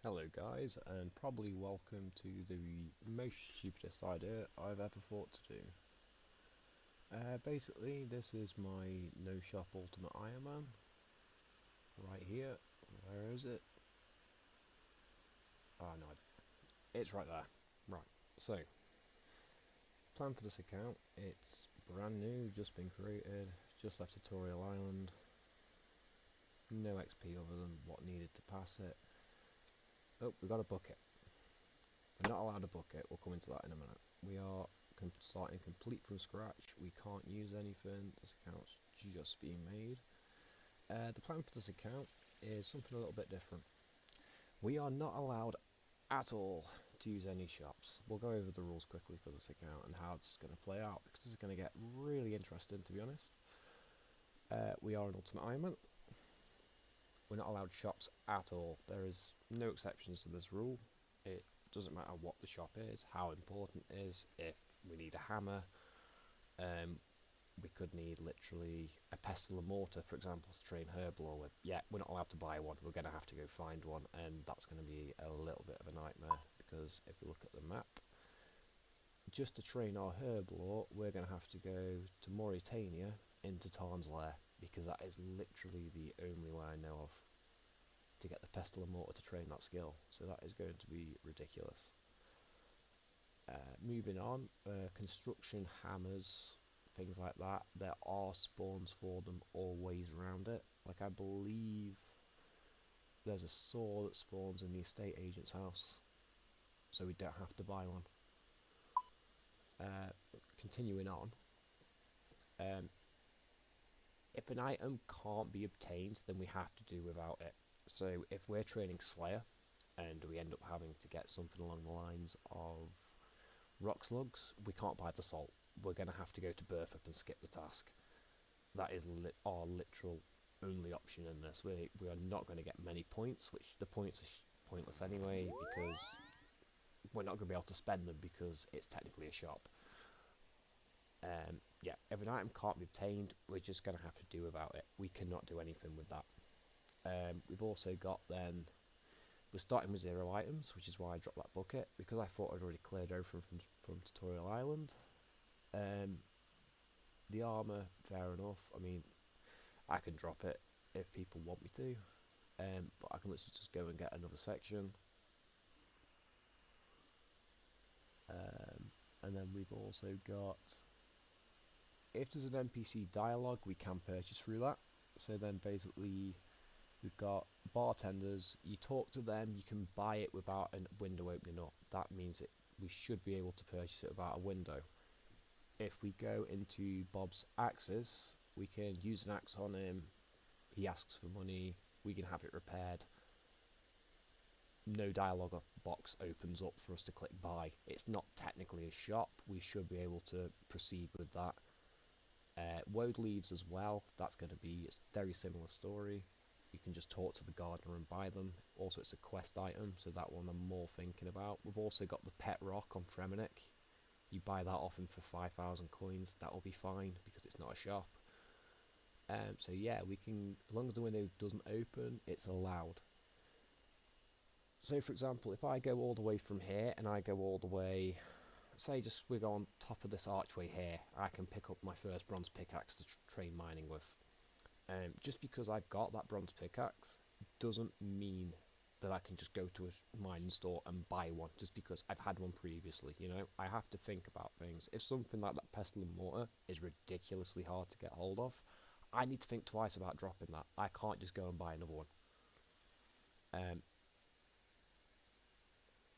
Hello guys, and probably welcome to the most stupidest idea I've ever thought to do. Basically, this is my No Shop Ultimate Iron Man, right here. Where is it? Oh no, it's right there. Right, so, plan for this account. It's brand new, just been created, just left Tutorial Island. No XP other than what needed to pass it. Oh, we got a bucket. We're not allowed a bucket, we'll come into that in a minute. We are starting complete from scratch. We can't use anything. This account's just being made. The plan for this account is something a little bit different. We are not allowed at all to use any shops. We'll go over the rules quickly for this account and how it's going to play out, because this is going to get really interesting, to be honest. We are an Ultimate Ironman. We're not allowed shops at all. There is no exceptions to this rule. It doesn't matter what the shop is, how important it is. If we need a hammer, we could need literally a pestle and mortar, for example, to train Herblore with. Yeah, we're not allowed to buy one. We're going to have to go find one, and that's going to be a little bit of a nightmare, because if we look at the map, just to train our Herblore, we're going to have to go to Mauritania into Tarn's Lair, because that is literally the only way I know of to get the pestle and mortar to train that skill. So that is going to be ridiculous. Moving on, construction hammers, things like that. There are spawns for them always around it. Like, I believe there's a saw that spawns in the estate agent's house, so we don't have to buy one. Continuing on, if an item can't be obtained, then we have to do without it. So if we're training Slayer and we end up having to get something along the lines of rock slugs, we can't buy the salt. We're going to have to go to Berthup and skip the task. That is our literal only option in this. We are not going to get many points, which the points are pointless anyway, because we're not going to be able to spend them because it's technically a shop. Yeah, if an item can't be obtained, we're just going to have to do without it. We cannot do anything with that. We've also got then, we're starting with 0 items, which is why I dropped that bucket, because I thought I'd already cleared everything from Tutorial Island. The armour, fair enough. I mean, I can drop it if people want me to, but I can literally just go and get another section. And then we've also got, if there's an NPC dialogue, we can purchase through that. So then basically we've got bartenders, you talk to them, you can buy it without a window opening up. That means we should be able to purchase it without a window. If we go into Bob's axes, we can use an axe on him, he asks for money, we can have it repaired. No dialogue box opens up for us to click buy. It's not technically a shop, we should be able to proceed with that. Woad leaves as well, that's going to be a very similar story. You can just talk to the gardener and buy them. Also, it's a quest item, so that one I'm more thinking about. We've also got the pet rock on Fremennik. You buy that off him for 5,000 coins, that will be fine because it's not a shop. So yeah, we can, as long as the window doesn't open, it's allowed. So for example, if I go all the way from here and I go all the way, say just we go on top of this archway here, I can pick up my first bronze pickaxe to train mining with. Just because I've got that bronze pickaxe doesn't mean that I can just go to a mining store and buy one just because I've had one previously, you know? I have to think about things. If something like that pestle and mortar is ridiculously hard to get hold of, I need to think twice about dropping that. I can't just go and buy another one.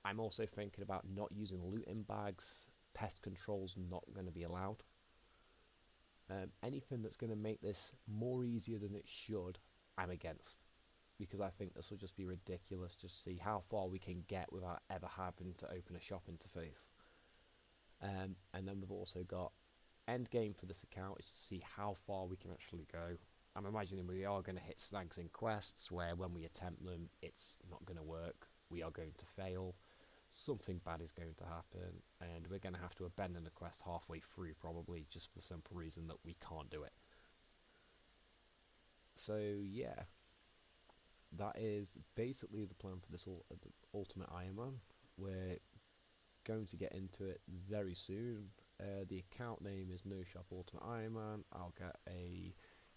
I'm also thinking about not using looting bags. Pest control's not going to be allowed. Anything that's going to make this more easier than it should, I'm against. Because I think this will just be ridiculous to see how far we can get without ever having to open a shop interface. And then we've also got end game for this account is to see how far we can actually go. I'm imagining we are going to hit snags in quests where when we attempt them, it's not going to work. We are going to fail. Something bad is going to happen, and we're going to have to abandon the quest halfway through, probably, just for the simple reason that we can't do it. So, yeah. that is basically the plan for this Ultimate Iron Man. We're going to get into it very soon. The account name is No Shop Ultimate Iron Man. I'll get a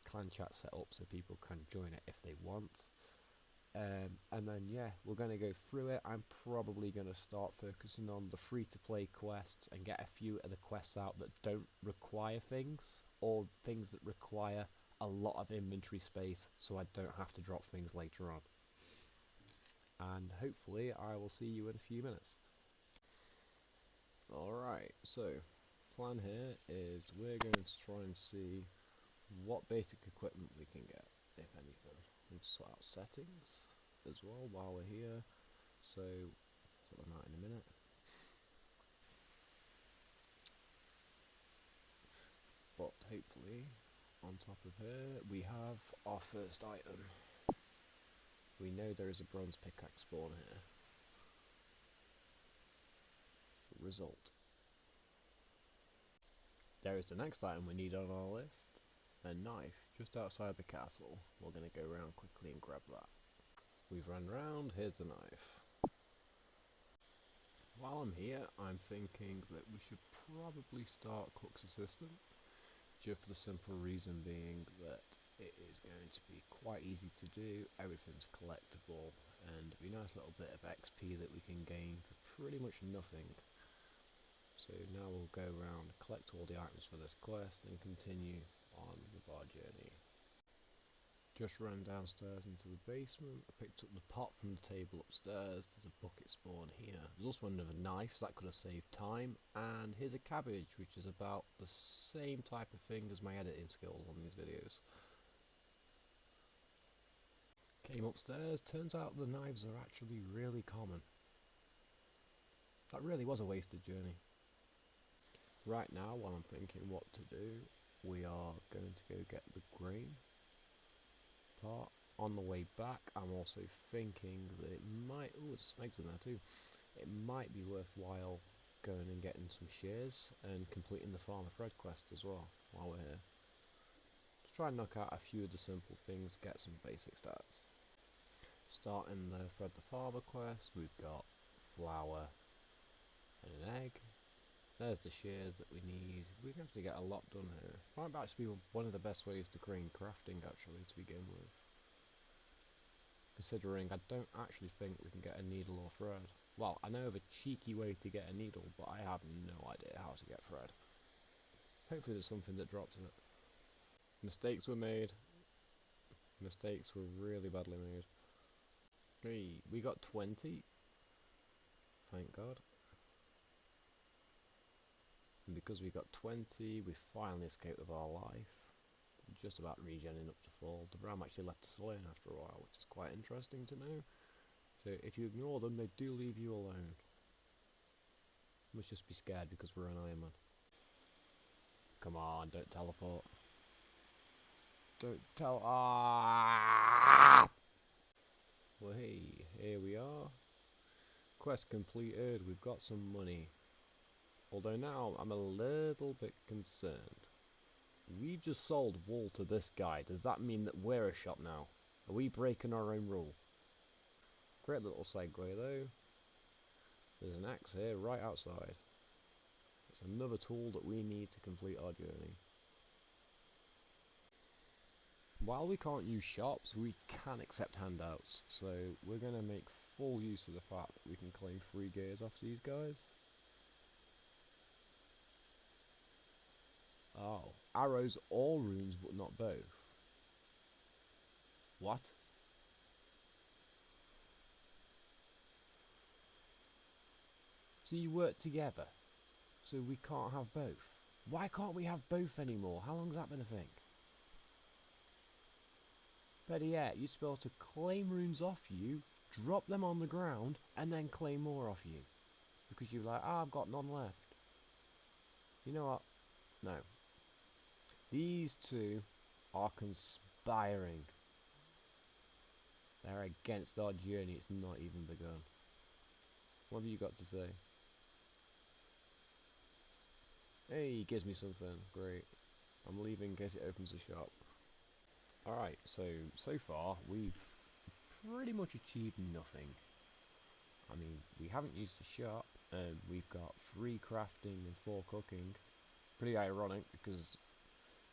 clan chat set up so people can join it if they want. And then yeah, we're going to go through it. I'm probably going to start focusing on the free-to-play quests and get a few of the quests out that don't require things, or things that require a lot of inventory space so I don't have to drop things later on. And hopefully I will see you in a few minutes. Alright, so plan here is we're going to try and see what basic equipment we can get, if anything. We need to sort out settings as well while we're here, so sort them out in a minute. But hopefully, on top of here, we have our first item. We know there is a bronze pickaxe spawn here. Result. There is the next item we need on our list. A knife, just outside the castle. We're going to go around quickly and grab that. We've run round, here's the knife. While I'm here, I'm thinking that we should probably start Cook's Assistant, just for the simple reason being that it is going to be quite easy to do, everything's collectible, and it'll be a nice little bit of XP that we can gain for pretty much nothing. So now we'll go around, collect all the items for this quest, and continue on with our journey. Just ran downstairs into the basement. I picked up the pot from the table upstairs. There's a bucket spawn here. There's also another knife, so that could have saved time. And here's a cabbage, which is about the same type of thing as my editing skills on these videos. Came upstairs. Turns out the knives are actually really common. That really was a wasted journey. Right now, while I'm thinking what to do, we are going to go get the grain part. On the way back, I'm also thinking that it might, oh, there's some eggs in there too, it might be worthwhile going and getting some shears and completing the Farmer Fred quest as well while we're here. Just try and knock out a few of the simple things, get some basic stats. Starting the Fred the Farmer quest, we've got flour and an egg. There's the shears that we need. We can actually get a lot done here. Might actually be one of the best ways to crane crafting actually to begin with. Considering I don't actually think we can get a needle or thread. Well, I know of a cheeky way to get a needle, but I have no idea how to get thread. Hopefully there's something that drops it. Mistakes were made. Mistakes were really badly made. Hey, we got 20. Thank God. And because we got 20, we finally escaped with our life. Just about regenning up to full. The ram actually left us alone after a while, which is quite interesting to know. So if you ignore them, they do leave you alone. Must just be scared because we're an Iron Man. Come on, don't teleport. Don't tell. Ah! Well, hey, here we are. Quest completed. We've got some money. Although now I'm a little bit concerned. We just sold wool to this guy. Does that mean that we're a shop now? Are we breaking our own rule? Great little segue though. There's an axe here right outside. It's another tool that we need to complete our journey. While we can't use shops, we can accept handouts. So we're going to make full use of the fact that we can claim free gears off these guys. Oh, arrows or runes but not both. What? So you work together, so we can't have both. Why can't we have both anymore? How long's that been a thing? Better yet, you're supposed to claim runes off you, drop them on the ground, and then claim more off you. Because you're like, I've got none left. You know what? No. These two are conspiring. They're against our journey, it's not even begun. What have you got to say? Hey, he gives me something. Great. I'm leaving in case it opens the shop. Alright, so far we've pretty much achieved nothing. I mean, we haven't used the shop, and we've got 3 crafting and 4 cooking. Pretty ironic, because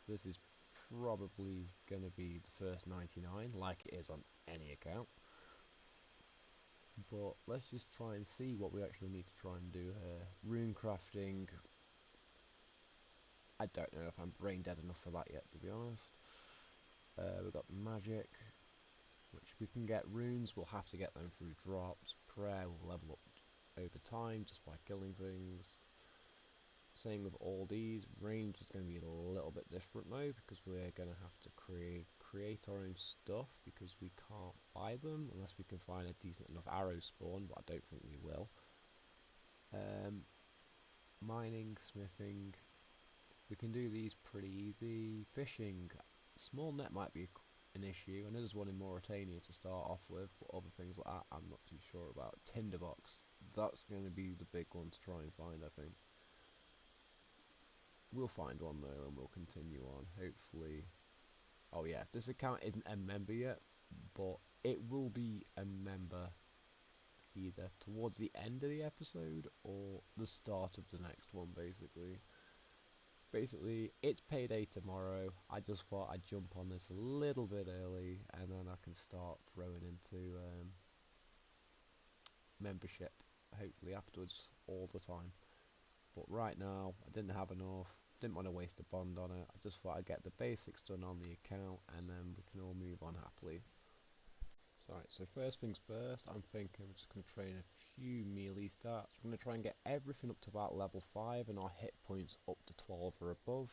this is probably going to be the first 99, like it is on any account. But let's just try and see what we actually need to try and do here. Rune crafting. I don't know if I'm brain dead enough for that yet, to be honest. We've got magic, which we can get runes. We'll have to get them through drops. Prayer will level up over time just by killing things. Same with all these. Range is going to be a little bit different though, because we're going to have to create our own stuff, because we can't buy them unless we can find a decent enough arrow spawn, but I don't think we will. Mining, smithing, we can do these pretty easy. Fishing, small net might be an issue. I know there's one in Mauritania to start off with, but other things like that I'm not too sure about. Tinderbox, that's going to be the big one to try and find, I think. We'll find one though, and we'll continue on, hopefully. Oh yeah, this account isn't a member yet, but it will be a member either towards the end of the episode or the start of the next one, basically. Basically, it's payday tomorrow. I just thought I'd jump on this a little bit early, and then I can start throwing into membership, hopefully afterwards, all the time. But right now, I didn't have enough, didn't want to waste a bond on it. I just thought I'd get the basics done on the account, and then we can all move on happily. So first things first, I'm thinking I'm just going to train a few melee stats. We're going to try and get everything up to about level 5 and our hit points up to 12 or above.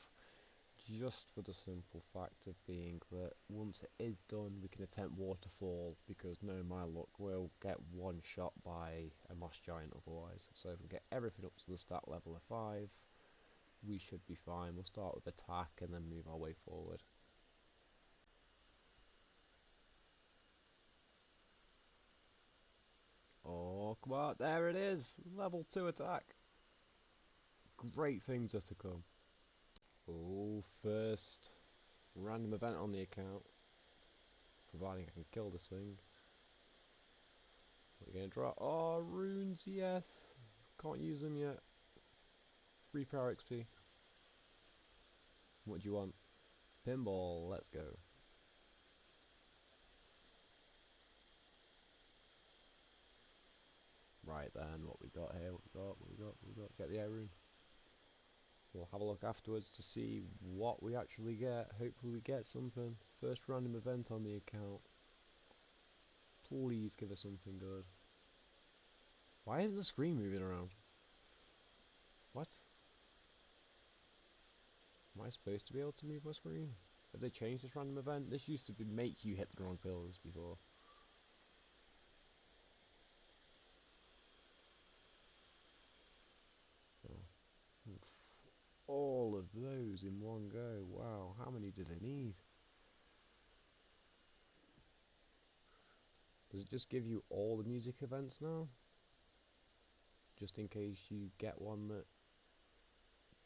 Just for the simple fact of being that once it is done, we can attempt Waterfall, because no my luck, we'll get one shot by a moss giant otherwise. So if we get everything up to the stat level of 5, we should be fine. We'll start with attack and then move our way forward. Oh, come on, there it is! Level 2 attack! Great things are to come. Oh, first random event on the account, providing I can kill this thing. What are you going to drop? Oh, runes, yes! Can't use them yet. Free power XP. What do you want? Pinball, let's go. Right then, what we got here, what we got. Get the air rune. We'll have a look afterwards to see what we actually get. Hopefully we get something. First random event on the account. Please give us something good. Why isn't the screen moving around? What? Am I supposed to be able to move my screen? Have they changed this random event? This used to make you hit the wrong pillars before. Oh. All of those in one go. Wow, how many do they need? Does it just give you all the music events now? Just in case you get one that...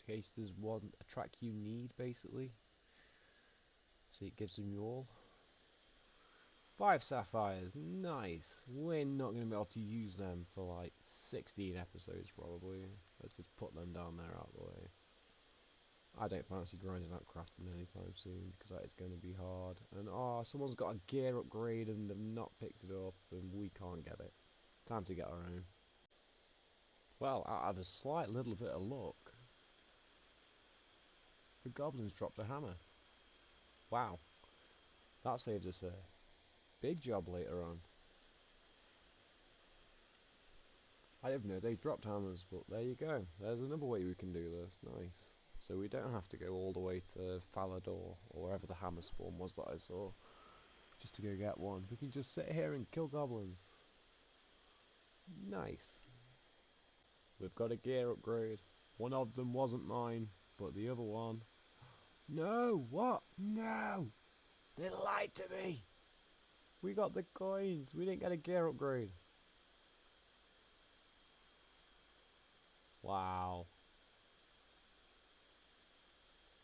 In case there's one, a track you need, basically. So it gives them you all. 5 sapphires, nice. We're not going to be able to use them for like 16 episodes probably. Let's just put them down there out of the way. I don't fancy grinding out crafting anytime soon, because that is going to be hard. And oh, someone's got a gear upgrade and they've not picked it up, and we can't get it. Time to get our own. Well, out of a slight little bit of luck, the goblins dropped a hammer. Wow. That saved us a big job later on. I didn't know they dropped hammers, but there you go. There's another way we can do this. Nice. So we don't have to go all the way to Falador, or wherever the hammer spawn was that I saw, just to go get one. We can just sit here and kill goblins. Nice. We've got a gear upgrade. One of them wasn't mine, but the other one... No! What? No! They lied to me! We got the coins! We didn't get a gear upgrade! Wow.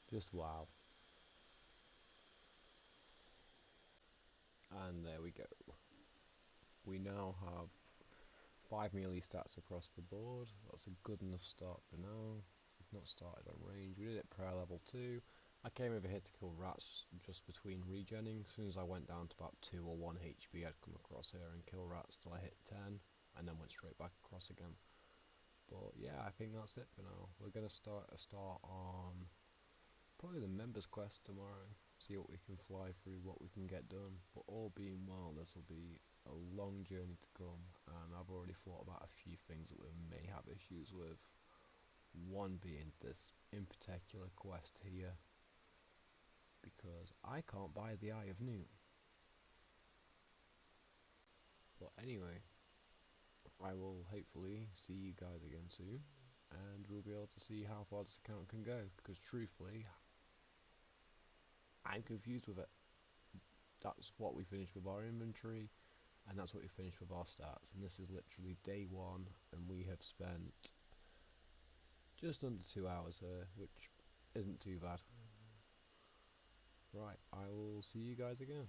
Just wow. And there we go. We now have 5 melee stats across the board. That's a good enough start for now. We've not started on range. We did it prayer level 2. I came over here to kill rats just between regenning. As soon as I went down to about 2 or 1 HP, I'd come across here and kill rats till I hit 10, and then went straight back across again. But yeah, I think that's it for now. We're going to start on probably the members quest tomorrow. See what we can fly through, what we can get done. But all being well, this will be a long journey to come, and I've already thought about a few things that we may have issues with. One being this in particular quest here, because I can't buy the Eye of Newt. But anyway, I will hopefully see you guys again soon, and we'll be able to see how far this account can go, because truthfully, I'm confused with it. That's what we finished with our inventory, and that's what we finished with our stats, and this is literally day 1, and we have spent just under 2 hours here, which isn't too bad. Right, I will see you guys again.